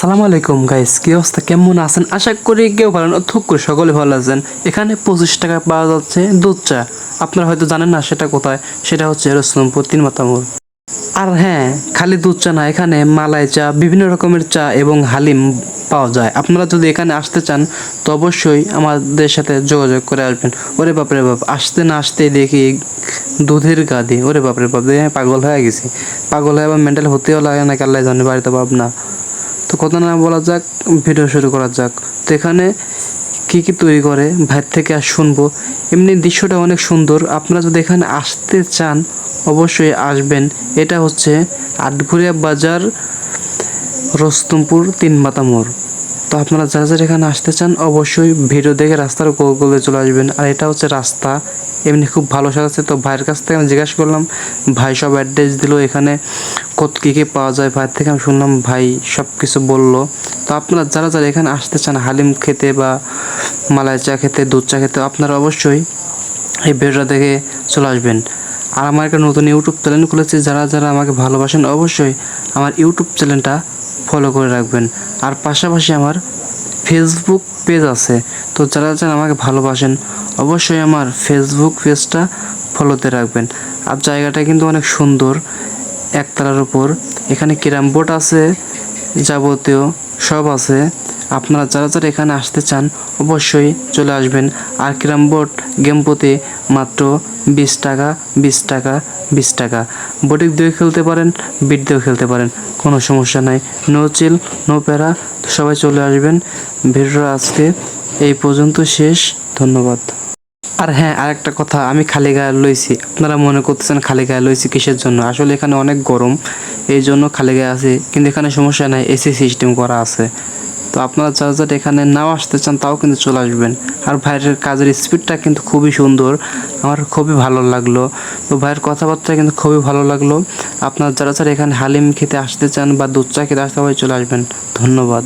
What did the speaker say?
আসসালামু আলাইকুম গাইস, কি অবস্থা, কেমন আছেন? আশা করি কেউ ভালো না, থুক করে সকলে ভালো আছেন। এখানে 25 টাকা পাওয়া যাচ্ছে দুধ চা। আপনারা হয়তো জানেন না সেটা কোথায়, সেটা হচ্ছে রসুলপুর 3 মাথা মোড়। আর হ্যাঁ, খালি দুধ চা না, এখানে মালাই চা, বিভিন্ন রকমের চা এবং হালিম পাওয়া যায়। আপনারা যদি এখানে আসতে চান তো অবশ্যই আমাদের সাথে যোগাযোগ করে আসবেন। ওরে বাপরে বাপ, আসতে না আসতেই দেখি দুধের গাদি, ওরে বাপরে বাপ, দেখে আমি পাগল হয়ে গেছি। পাগল হয়ে আবার মেন্টাল হতেও লাগে না, আল্লাহ জানে, বাড়িতে পাব না। তো কথা না বলা যাক, ভিডিও শুরু করা যাক। তো এখানে কী কী তৈরি করে ভাইয়ের থেকে আর শুনবো। এমনি দৃশ্যটা অনেক সুন্দর, আপনারা যদি এখানে আসতে চান অবশ্যই আসবেন। এটা হচ্ছে আটঘরিয়া বাজার, রস্তমপুর 3 মাথা মোড়। তো আপনারা যারা যারা এখানে আসতে চান অবশ্যই ভিডিও দেখে রাস্তার গোলে চলে আসবেন। আর এটা হচ্ছে রাস্তা, এমনি খুব ভালো সাজাচ্ছে। তো ভাইয়ের কাছ থেকে আমি জিজ্ঞাসা করলাম, ভাই সব অ্যাড্রেস দিল, এখানে কত কী কী পাওয়া যায়। ভাইয়ের থেকে আমি শুনলাম, ভাই সব কিছু বললো। তো আপনারা যারা যারা এখানে আসতে চান হালিম খেতে বা মালাই চা খেতে, দুধ চা খেতে, আপনারা অবশ্যই এই ভিডিওটা দেখে চলে আসবেন। আর আমার একটা নতুন ইউটিউব চ্যানেল খুলেছি, যারা যারা আমাকে ভালোবাসেন অবশ্যই আমার ইউটিউব চ্যানেলটা ফলো করে রাখবেন। আর পাশাপাশি আমার ফেসবুক পেজ আছে। তো যারা যারা আমাকে ভালোবাসেন অবশ্যই আমার ফেসবুক পেজটা ফলোতে রাখবেন। আর জায়গাটা কিন্তু অনেক সুন্দর, একতলার উপর। এখানে ক্যারাম বোর্ড আছে, যাবতীয় সব আছে। আপনারা যারা যারা এখানে আসতে চান অবশ্যই চলে আসবেন। আর ক্যারাম বোর্ড গেম প্রতি মাত্র 20 টাকা, 20 টাকা, 20 টাকা। বোর্ডে দিয়েও খেলতে পারেন, বিট দিয়েও খেলতে পারেন, কোনো সমস্যা নাই। নো চিল, নো প্যারা। তো সবাই চলে আসবেন। ভিডিওটা আজকে এই পর্যন্ত শেষ। ধন্যবাদ। আর হ্যাঁ, আরেকটা কথা, আমি খালি গায়ে লইছি। আপনারা মনে করতেছেন খালি গায়ে লইছি কিসের জন্য? আসলে এখানে অনেক গরম, এই জন্য খালি গায়ে আছে। কিন্তু এখানে সমস্যা নাই, এসি সিস্টেম করা আছে। তো আপনারা যারা যারা এখানে নাও আসতে চান তাও কিন্তু চলে আসবেন। আর ভাইয়ের কাজের স্পিডটা কিন্তু খুবই সুন্দর, আমার খুবই ভালো লাগলো। তো ভাইয়ের কথাবার্তা কিন্তু খুবই ভালো লাগলো। আপনারা যারা যারা এখানে হালিম খেতে আসতে চান বা দুধ চা খেতে আসতে হয় চলে আসবেন। ধন্যবাদ।